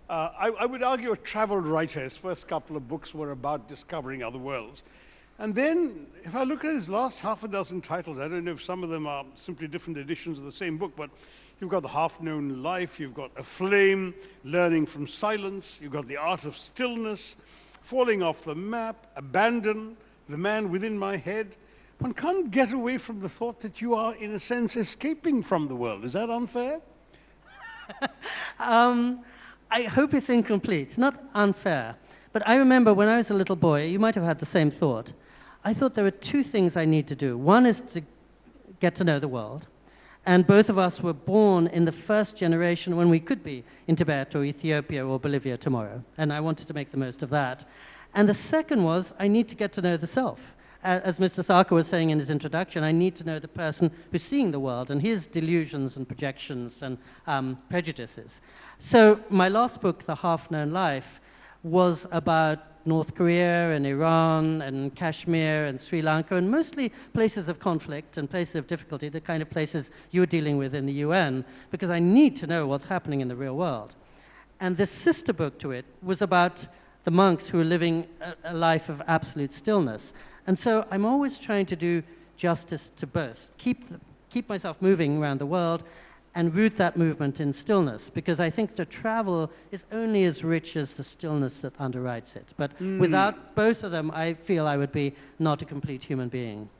I would argue a travel writer. His first couple of books were about discovering other worlds. And then, if I look at his last half a dozen titles, I don't know if some of them are simply different editions of the same book, but you've got The Half-Known Life, you've got A Flame, Learning from Silence, you've got The Art of Stillness, Falling Off the Map, Abandon, The Man Within My Head. One can't get away from the thought that you are, in a sense, escaping from the world. Is that unfair? I hope it's incomplete. It's not unfair. But I remember when I was a little boy, you might have had the same thought. I thought there were two things I need to do. One is to get to know the world. And both of us were born in the first generation when we could be in Tibet or Ethiopia or Bolivia tomorrow. And I wanted to make the most of that. And the second was, I need to get to know the self. As Mr. Sarkar was saying in his introduction, I need to know the person who's seeing the world and his delusions and projections and prejudices. So my last book, The Half-Known Life, was about North Korea and Iran and Kashmir and Sri Lanka, and mostly places of conflict and places of difficulty, the kind of places you're dealing with in the UN, because I need to know what's happening in the real world. And the sister book to it was about the monks who are living a life of absolute stillness. And so I'm always trying to do justice to both, keep myself moving around the world and root that movement in stillness, because I think the travel is only as rich as the stillness that underwrites it. But without both of them, I feel I would be not a complete human being.